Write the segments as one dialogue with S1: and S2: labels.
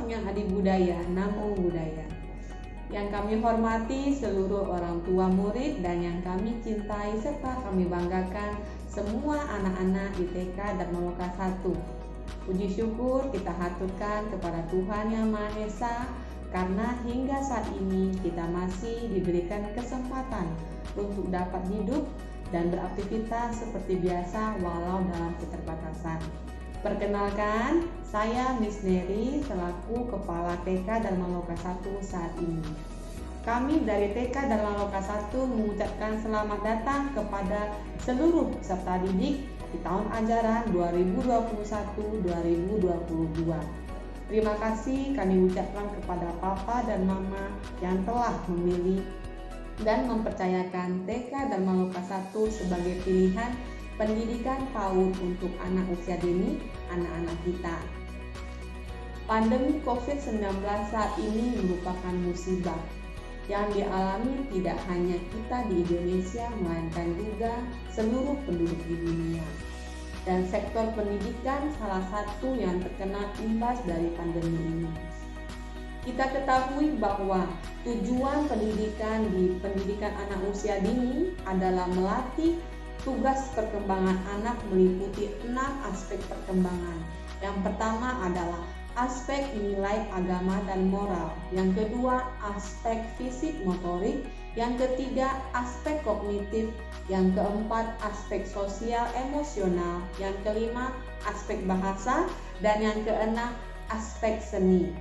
S1: yang adibudaya, Namo Buddhaya. Yang kami hormati seluruh orang tua murid dan yang kami cintai serta kami banggakan semua anak-anak di TK Dharma Loka 1. Puji syukur kita haturkan kepada Tuhan Yang Maha Esa karena hingga saat ini kita masih diberikan kesempatan untuk dapat hidup dan beraktivitas seperti biasa walau dalam keterbatasan. Perkenalkan, saya Miss Neri selaku Kepala TK Dharma Loka 1 saat ini. Kami dari TK Dharma Loka 1 mengucapkan selamat datang kepada seluruh peserta didik di tahun ajaran 2021-2022. Terima kasih kami ucapkan kepada Papa dan Mama yang telah memilih dan mempercayakan TK Dharma Loka 1 sebagai pilihan pendidikan PAUD untuk anak usia dini, anak-anak kita. Pandemi COVID-19 saat ini merupakan musibah yang dialami tidak hanya kita di Indonesia, melainkan juga seluruh penduduk di dunia. Dan sektor pendidikan salah satu yang terkena imbas dari pandemi ini. Kita ketahui bahwa tujuan pendidikan di pendidikan anak usia dini adalah melatih tugas perkembangan anak meliputi 6 aspek perkembangan. Yang pertama adalah aspek nilai agama dan moral. Yang kedua, aspek fisik motorik. Yang ketiga, aspek kognitif. Yang keempat, aspek sosial emosional. Yang kelima, aspek bahasa. Dan yang keenam, aspek seni.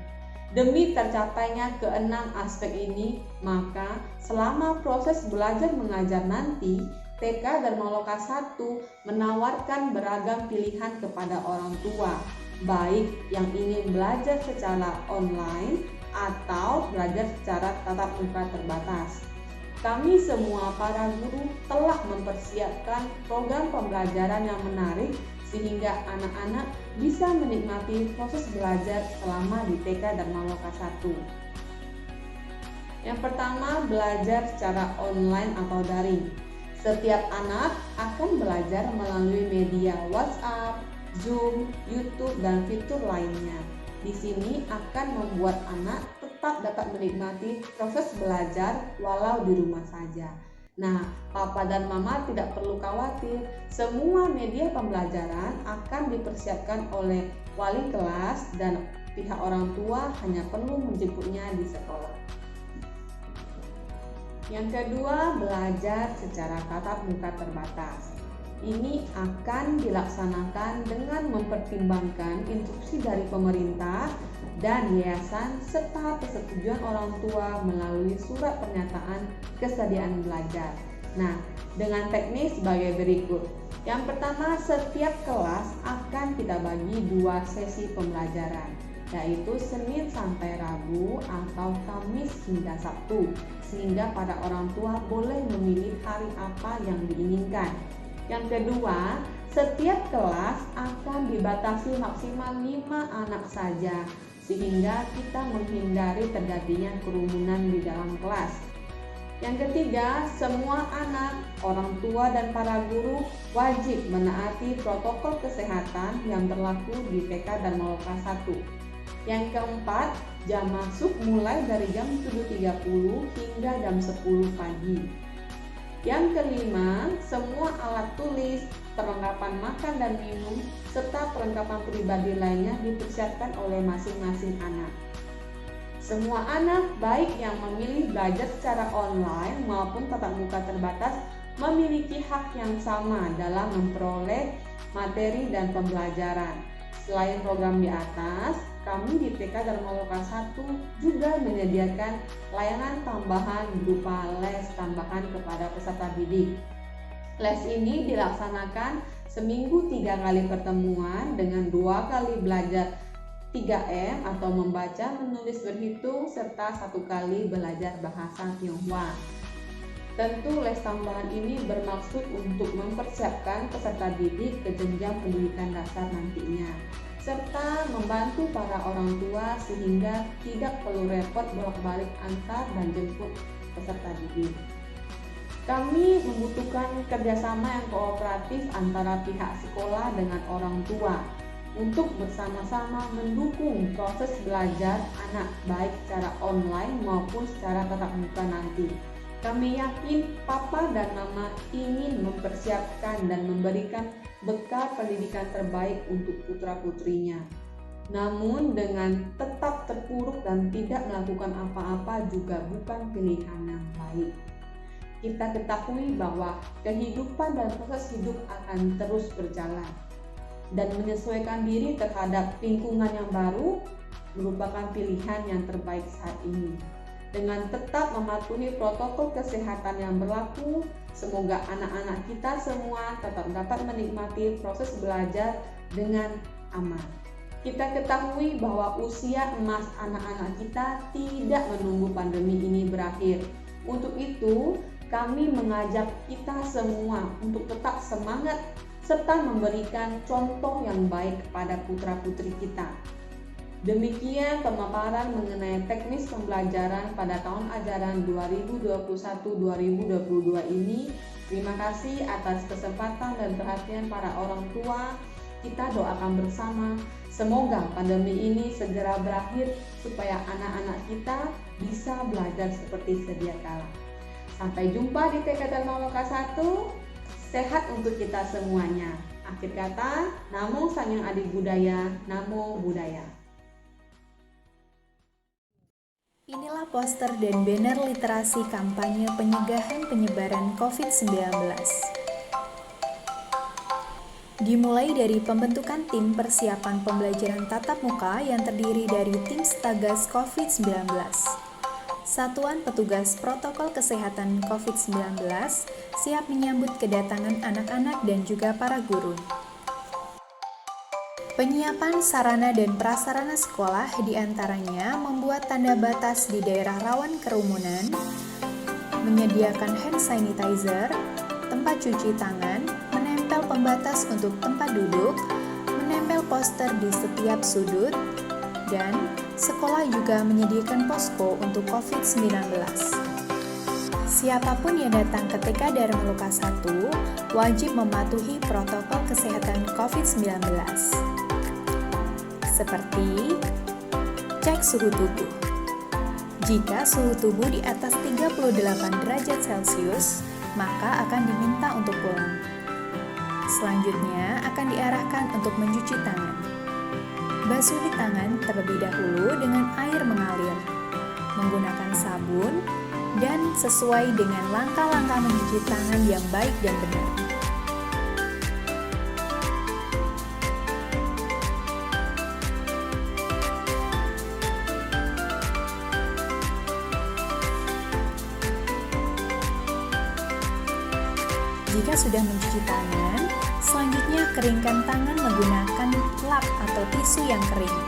S1: Demi tercapainya keenam aspek ini, maka selama proses belajar mengajar nanti, TK Dharma Loka 1 menawarkan beragam pilihan kepada orang tua, baik yang ingin belajar secara online atau belajar secara tatap muka terbatas. Kami semua para guru telah mempersiapkan program pembelajaran yang menarik sehingga anak-anak bisa menikmati proses belajar selama di TK Dharma Loka 1. Yang pertama, belajar secara online atau daring. Setiap anak akan belajar melalui media WhatsApp, Zoom, YouTube, dan fitur lainnya. Di sini akan membuat anak tetap dapat menikmati proses belajar walau di rumah saja. Nah, Papa dan Mama tidak perlu khawatir, semua media pembelajaran akan dipersiapkan oleh wali kelas dan pihak orang tua hanya perlu menjemputnya di sekolah. Yang kedua, belajar secara tatap muka terbatas. Ini akan dilaksanakan dengan mempertimbangkan instruksi dari pemerintah dan yayasan serta persetujuan orang tua melalui surat pernyataan kesediaan belajar. Nah, dengan teknis sebagai berikut. Yang pertama, setiap kelas akan kita bagi 2 sesi pembelajaran, yaitu Senin sampai Rabu atau Kamis hingga Sabtu, sehingga para orang tua boleh memilih hari apa yang diinginkan. Yang kedua, setiap kelas akan dibatasi maksimal 5 anak saja, sehingga kita menghindari terjadinya kerumunan di dalam kelas. Yang ketiga, semua anak, orang tua dan para guru wajib menaati protokol kesehatan yang berlaku di TK Dharma Loka 1. Yang keempat, jam masuk mulai dari jam 7.30 hingga jam 10 pagi. Yang kelima, semua alat tulis, perlengkapan makan dan minum, serta perlengkapan pribadi lainnya dipersiapkan oleh masing-masing anak. Semua anak, baik yang memilih belajar secara online maupun tatap muka terbatas, memiliki hak yang sama dalam memperoleh materi dan pembelajaran. Selain program di atas, kami di TK Dharma Loka 1 juga menyediakan layanan tambahan berupa les tambahan kepada peserta didik. Les ini dilaksanakan seminggu 3 kali pertemuan dengan 2 kali belajar 3M atau membaca, menulis, berhitung, serta 1 kali belajar bahasa Tionghoa. Tentu les tambahan ini bermaksud untuk mempersiapkan peserta didik ke jenjang pendidikan dasar nantinya, serta membantu para orang tua sehingga tidak perlu repot bolak-balik antar dan jemput peserta didik. Kami membutuhkan kerjasama yang kooperatif antara pihak sekolah dengan orang tua untuk bersama-sama mendukung proses belajar anak baik secara online maupun secara tatap muka nanti. Kami yakin Papa dan Mama ingin mempersiapkan dan memberikan bekal pendidikan terbaik untuk putra-putrinya. Namun dengan tetap terpuruk dan tidak melakukan apa-apa juga bukan pilihan yang baik. Kita ketahui bahwa kehidupan dan proses hidup akan terus berjalan. Dan menyesuaikan diri terhadap lingkungan yang baru merupakan pilihan yang terbaik saat ini. Dengan tetap mematuhi protokol kesehatan yang berlaku, semoga anak-anak kita semua tetap dapat menikmati proses belajar dengan aman. Kita ketahui bahwa usia emas anak-anak kita tidak menunggu pandemi ini berakhir. Untuk itu, kami mengajak kita semua untuk tetap semangat serta memberikan contoh yang baik kepada putra-putri kita. Demikian pemaparan mengenai teknis pembelajaran pada tahun ajaran 2021-2022 ini. Terima kasih atas kesempatan dan perhatian para orang tua. Kita doakan bersama, semoga pandemi ini segera berakhir supaya anak-anak kita bisa belajar seperti sedia kala. Sampai jumpa di TK Dharma Loka 1. Sehat untuk kita semuanya. Akhir kata, Namo Sanyang Adi Budaya, Namo Buddhaya.
S2: Inilah poster dan banner literasi kampanye pencegahan penyebaran COVID-19. Dimulai dari pembentukan tim persiapan pembelajaran tatap muka yang terdiri dari tim Stagas COVID-19, Satuan Petugas Protokol Kesehatan COVID-19 siap menyambut kedatangan anak-anak dan juga para guru. Penyiapan sarana dan prasarana sekolah diantaranya membuat tanda batas di daerah rawan kerumunan, menyediakan hand sanitizer, tempat cuci tangan, menempel pembatas untuk tempat duduk, menempel poster di setiap sudut, dan sekolah juga menyediakan posko untuk COVID-19. Siapapun yang datang ke TK Dharma Loka 1 wajib mematuhi protokol kesehatan COVID-19. Seperti cek suhu tubuh. Jika suhu tubuh di atas 38 derajat Celcius, maka akan diminta untuk pulang. Selanjutnya akan diarahkan untuk mencuci tangan. Basuhi tangan terlebih dahulu dengan air mengalir, menggunakan sabun, dan sesuai dengan langkah-langkah mencuci tangan yang baik dan benar. Jika sudah mencuci tangan, selanjutnya keringkan tangan menggunakan lap atau tisu yang kering.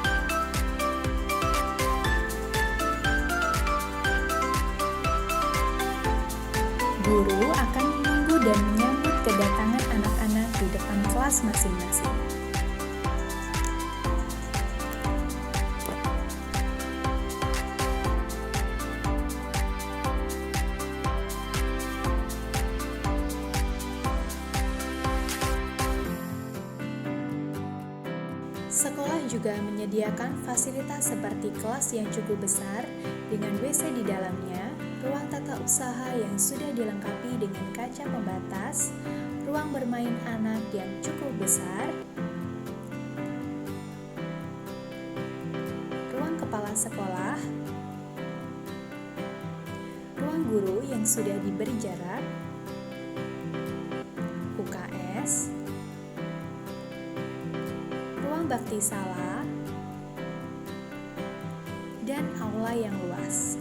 S2: Guru akan menunggu dan menyambut kedatangan anak-anak di depan kelas masing-masing. Sekolah juga menyediakan fasilitas seperti kelas yang cukup besar dengan WC di dalamnya, ruang tata usaha yang sudah dilengkapi dengan kaca pembatas, ruang bermain anak yang cukup besar, ruang kepala sekolah, ruang guru yang sudah diberi jarak, UKS, ruang bakti sala, dan aula yang luas.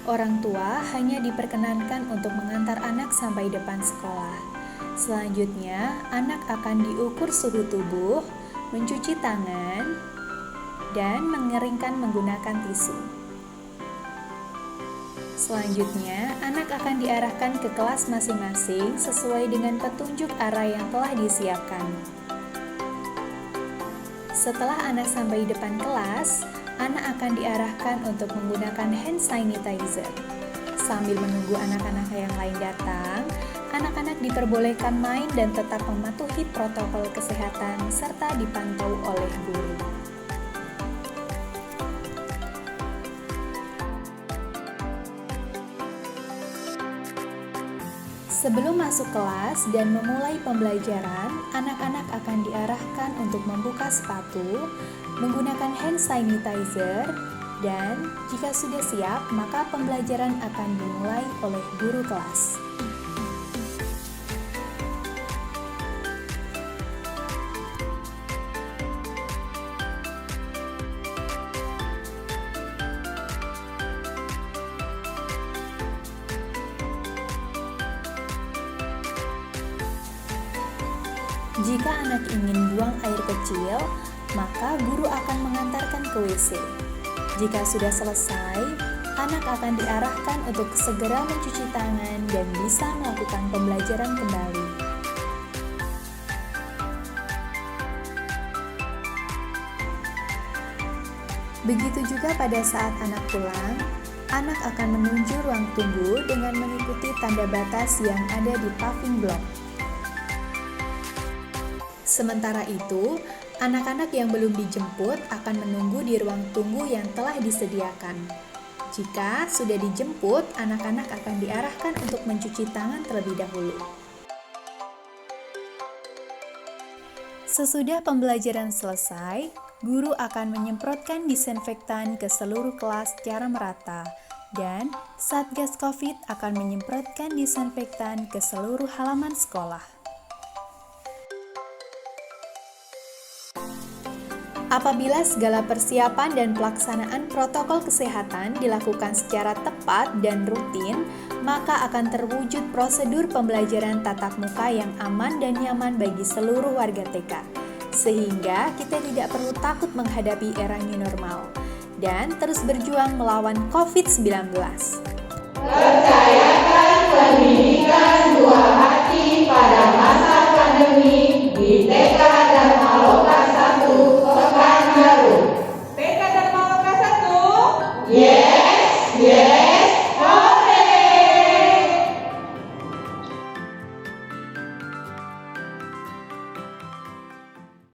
S2: Orang tua hanya diperkenankan untuk mengantar anak sampai depan sekolah. Selanjutnya, anak akan diukur suhu tubuh, mencuci tangan, dan mengeringkan menggunakan tisu. Selanjutnya, anak akan diarahkan ke kelas masing-masing sesuai dengan petunjuk arah yang telah disiapkan. Setelah anak sampai depan kelas, anak akan diarahkan untuk menggunakan hand sanitizer. Sambil menunggu anak-anak yang lain datang, anak-anak diperbolehkan main dan tetap mematuhi protokol kesehatan serta dipantau oleh guru. Sebelum masuk kelas dan memulai pembelajaran, anak-anak akan diarahkan untuk membuka sepatu, menggunakan hand sanitizer, dan jika sudah siap, maka pembelajaran akan dimulai oleh guru kelas. Jika anak ingin buang air kecil, maka guru akan mengantarkan ke WC. Jika sudah selesai, anak akan diarahkan untuk segera mencuci tangan dan bisa melakukan pembelajaran kembali. Begitu juga pada saat anak pulang, anak akan menuju ruang tunggu dengan mengikuti tanda batas yang ada di paving block. Sementara itu, anak-anak yang belum dijemput akan menunggu di ruang tunggu yang telah disediakan. Jika sudah dijemput, anak-anak akan diarahkan untuk mencuci tangan terlebih dahulu. Sesudah pembelajaran selesai, guru akan menyemprotkan disinfektan ke seluruh kelas secara merata, dan Satgas COVID akan menyemprotkan disinfektan ke seluruh halaman sekolah. Apabila segala persiapan dan pelaksanaan protokol kesehatan dilakukan secara tepat dan rutin, maka akan terwujud prosedur pembelajaran tatap muka yang aman dan nyaman bagi seluruh warga TK, sehingga kita tidak perlu takut menghadapi era new normal dan terus berjuang melawan COVID-19.
S1: Percayakan lebih